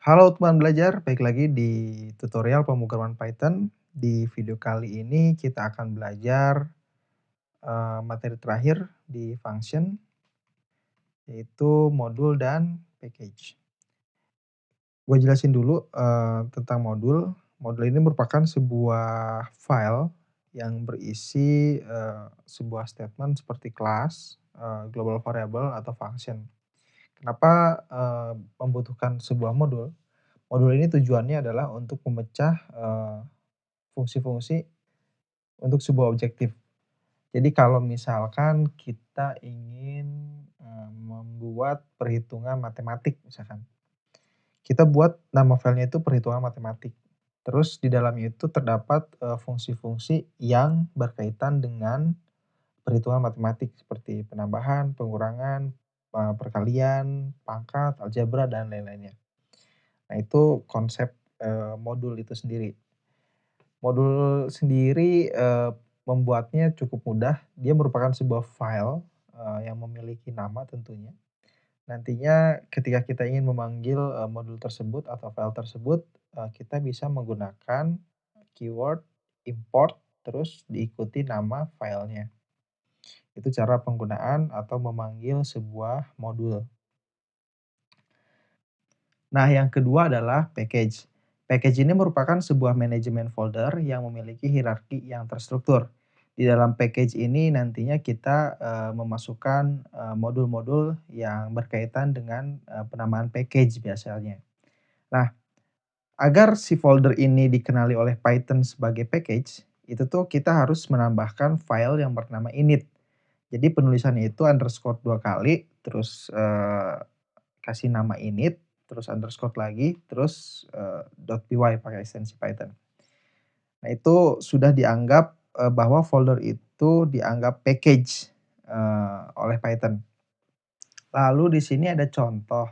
Halo teman belajar, baik lagi di tutorial pemrograman Python. Di video kali ini kita akan belajar materi terakhir di function, yaitu modul dan package. Gue jelasin dulu tentang modul. Modul ini merupakan sebuah file yang berisi sebuah statement seperti kelas, global variable atau function. Kenapa membutuhkan sebuah modul? Modul ini tujuannya adalah untuk memecah fungsi-fungsi untuk sebuah objektif. Jadi kalau misalkan kita ingin membuat perhitungan matematik misalkan, kita buat nama filenya itu perhitungan matematik. Terus di dalamnya itu terdapat fungsi-fungsi yang berkaitan dengan perhitungan matematik seperti penambahan, pengurangan, perkalian, pangkat, algebra, dan lain-lainnya. Nah itu konsep modul itu sendiri. Modul sendiri, membuatnya cukup mudah. Dia merupakan sebuah file, yang memiliki nama tentunya. Nantinya ketika kita ingin memanggil, modul tersebut atau file tersebut, kita bisa menggunakan keyword import, terus diikuti nama filenya. Itu cara penggunaan atau memanggil sebuah modul. Nah, yang kedua adalah package. Package ini merupakan sebuah manajemen folder yang memiliki hierarki yang terstruktur. Di dalam package ini nantinya kita memasukkan modul-modul yang berkaitan dengan penamaan package biasanya. Nah, agar si folder ini dikenali oleh Python sebagai package, itu tuh kita harus menambahkan file yang bernama init. Jadi penulisannya itu underscore 2 kali, terus kasih nama init, terus underscore lagi, terus .py pakai ekstensi Python. Nah itu sudah dianggap bahwa folder itu dianggap package oleh Python. Lalu di sini ada contoh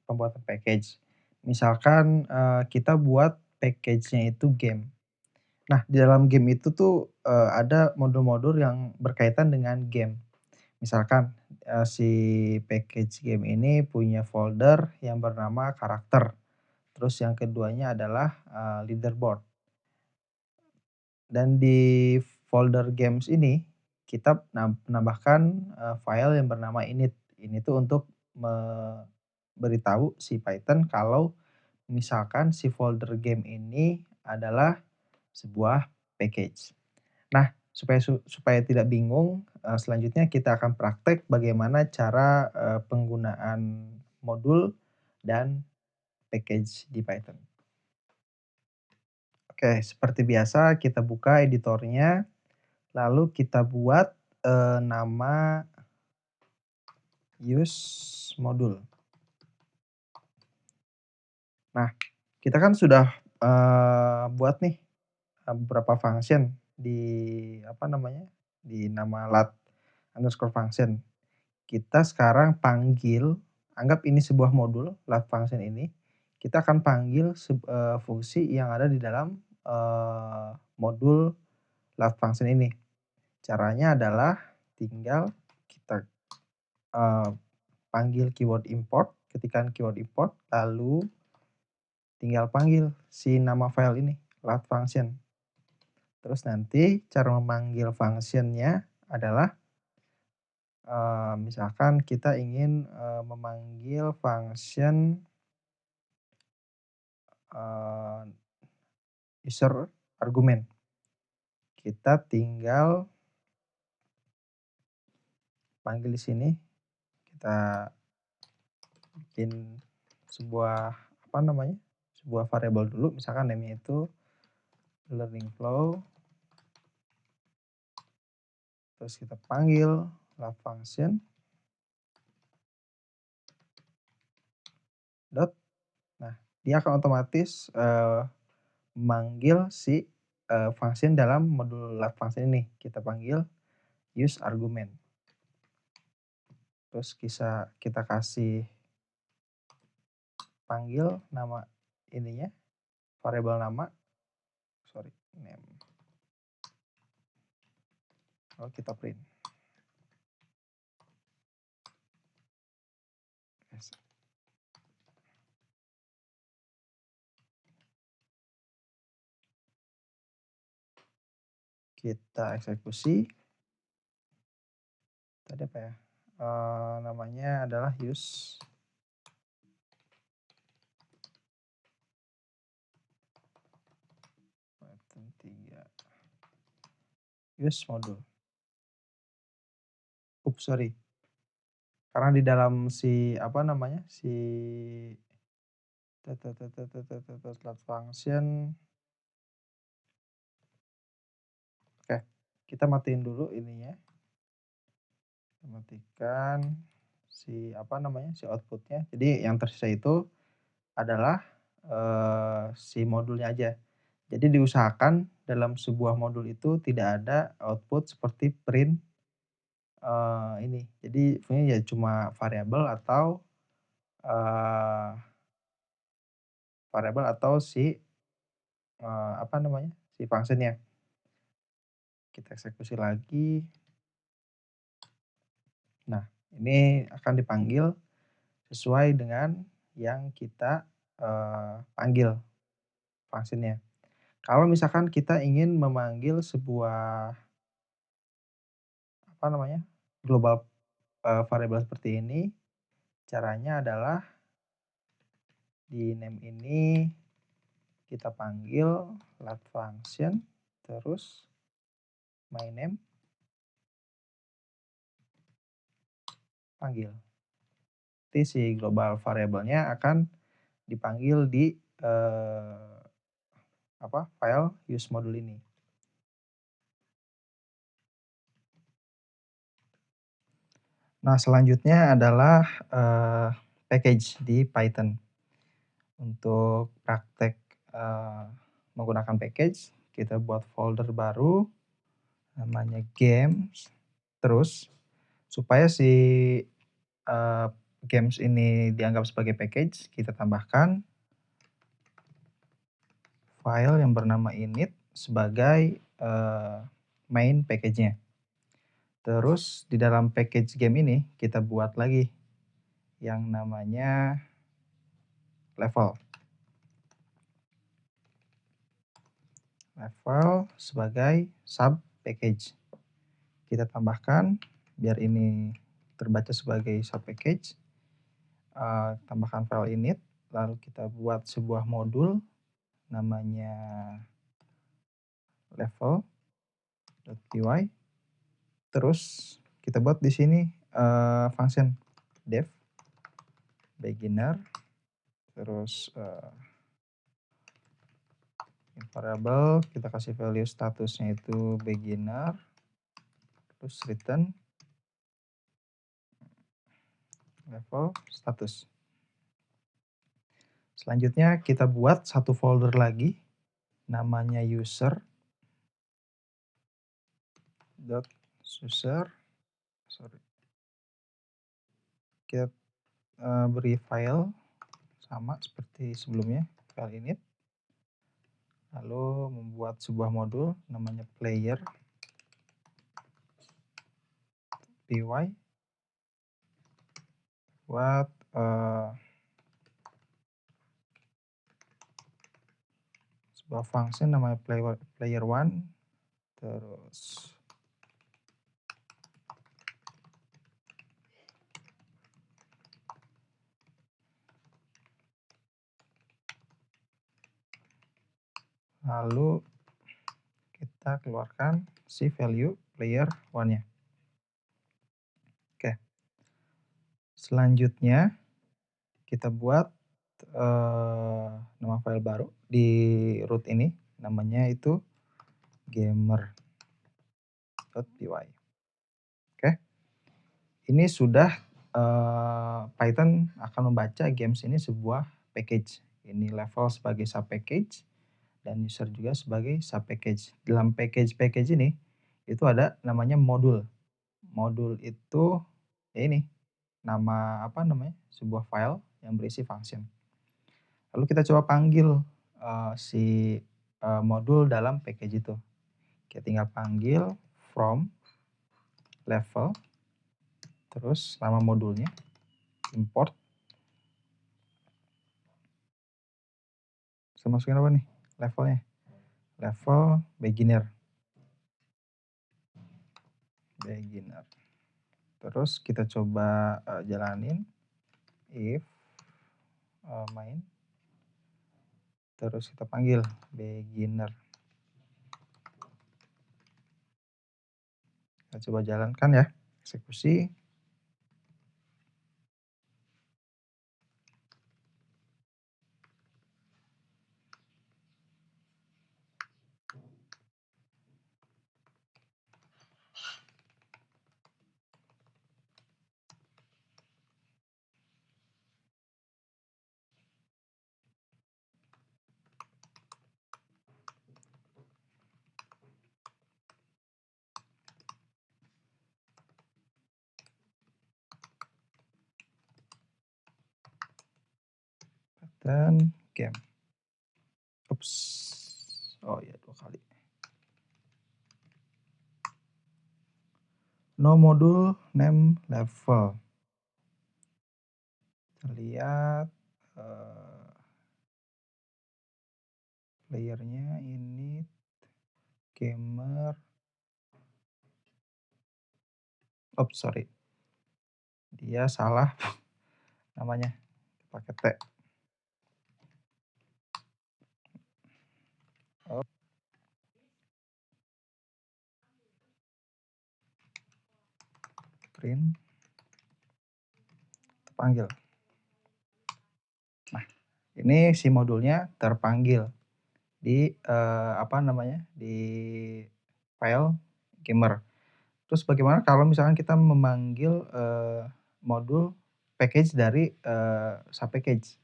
pembuatan package. Misalkan kita buat package-nya itu game. Nah di dalam game itu tuh ada modul-modul yang berkaitan dengan game. Misalkan, si package game ini punya folder yang bernama karakter, terus yang keduanya adalah, leaderboard. Dan di folder games ini, kita menambahkan, file yang bernama init. Ini tuh untuk memberitahu si Python kalau misalkan si folder game ini adalah sebuah package. Nah, supaya tidak bingung, selanjutnya kita akan praktek bagaimana cara, penggunaan modul dan package di Python. Oke, seperti biasa kita buka editornya, lalu kita buat, nama use modul. Nah, kita kan sudah, buat nih, beberapa function di apa namanya, di nama lat underscore function. Kita sekarang panggil, anggap ini sebuah modul lat function ini, kita akan panggil fungsi yang ada di dalam, modul lat function ini. Caranya adalah tinggal kita, eee, panggil keyword import, ketikkan keyword import, lalu tinggal panggil si nama file ini, lat function. Terus nanti cara memanggil function-nya adalah misalkan kita ingin, memanggil function, eee, user argumen. Kita tinggal panggil di sini, kita bikin sebuah, apa namanya, sebuah variabel dulu, misalkan name-nya itu learning flow, terus kita panggil lat function dot, nah dia akan otomatis, memanggil si, function dalam modul lat function ini. Kita panggil use argument. Terus kita kasih panggil nama ininya, variabel nama, sorry, name. Lalu kita print. Kita eksekusi. Tadi apa ya, namanya adalah use Python 3, use modul. Sorry, karena di dalam si, apa namanya, si load function. Oke, kita matiin dulu ininya, kita matikan si, apa namanya, si output-nya. Jadi yang tersisa itu adalah, si modulnya aja. Jadi diusahakan dalam sebuah modul itu tidak ada output seperti print, ini. Jadi fungsinya ya cuma variabel atau, eee, si, apa namanya, si function-nya. Kita eksekusi lagi. Nah, ini akan dipanggil sesuai dengan yang kita, panggil function-nya. Kalau misalkan kita ingin memanggil sebuah, apa namanya, global, variabel seperti ini, caranya adalah di name ini kita panggil load function, terus my name, panggil. Nanti si global variabelnya akan dipanggil di, file use modul ini. Nah, selanjutnya adalah, package di Python. Untuk praktek, menggunakan package, kita buat folder baru namanya games, terus supaya si, games ini dianggap sebagai package, kita tambahkan file yang bernama init sebagai, main package-nya. Terus di dalam package game ini kita buat lagi yang namanya level. Level sebagai sub package. Kita tambahkan biar ini terbaca sebagai sub package, tambahkan file init, lalu kita buat sebuah modul namanya level.py. Terus kita buat di sini, function def beginner, terus, variable kita kasih value statusnya itu beginner, terus return level status. Selanjutnya kita buat satu folder lagi namanya user. Kita, beri file sama seperti sebelumnya, file init. Lalu membuat sebuah modul namanya player py buat, sebuah function namanya player1, terus lalu kita keluarkan si value player1-nya. Oke. Selanjutnya kita buat, nama file baru di root ini, namanya itu gamer.py. Oke. Ini sudah, Python akan membaca games ini sebuah package. Ini level sebagai sub package dan user juga sebagai sub package. Dalam package ini, itu ada namanya modul. Modul itu ya ini, nama apa namanya, sebuah file yang berisi function. Lalu kita coba panggil, si, modul dalam package itu. Kita tinggal panggil from level, terus nama modulnya, import. Saya masukin apa nih, levelnya? Level beginner. beginner. Terus kita coba, jalanin if, main, terus kita panggil beginner. Kita coba jalankan ya, eksekusi. Dan game. Ups. Oh ya 2 kali. No module name level. Kita lihat, playernya ini gamer. Oops, sorry. Dia salah namanya, pakai T. Oh, print, panggil. Nah, ini si modulnya terpanggil di, apa namanya, di file gamer. Terus bagaimana kalau misalkan kita memanggil, modul package dari, subpackage.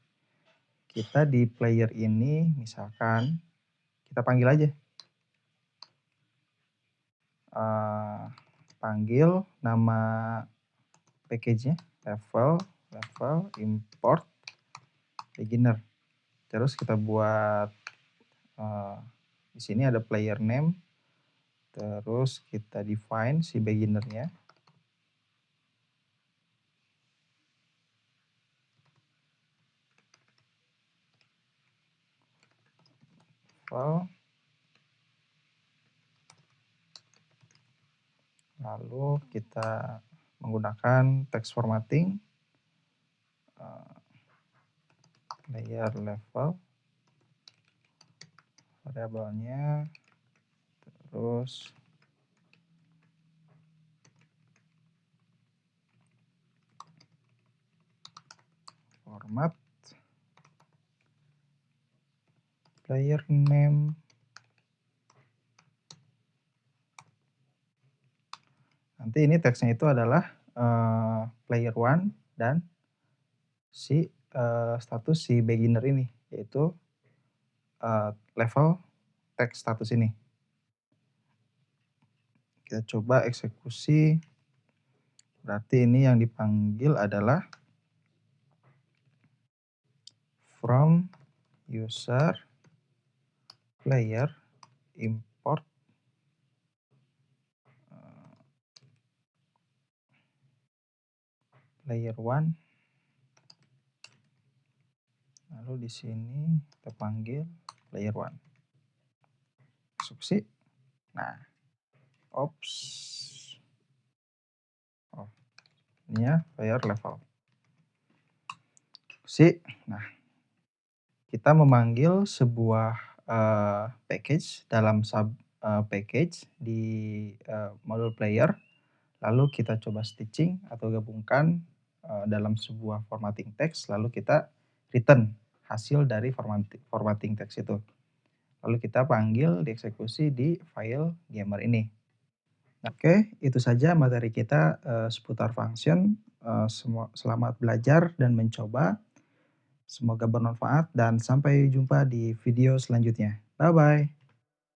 Kita di player ini misalkan kita panggil aja, panggil nama package-nya level import beginner. Terus kita buat, di sini ada player name, terus kita define si beginner-nya. Lalu kita menggunakan text formatting, player level, variabelnya, terus format, player name, nanti ini teksnya itu adalah, player one dan si, status si beginner ini, yaitu, level text status ini. Kita coba eksekusi, berarti ini yang dipanggil adalah from user player import, player one, lalu di sini kita panggil player one. Eksekusi. Nah, ops. Oh, ini ya player level. Nah, kita memanggil sebuah, package dalam package di, modul player, lalu kita coba stitching atau gabungkan, dalam sebuah formatting text, lalu kita return hasil dari formatting text itu. Lalu kita panggil, dieksekusi di file gamer ini. Oke, itu saja materi kita, seputar function. Selamat belajar dan mencoba. Semoga bermanfaat dan sampai jumpa di video selanjutnya. Bye-bye.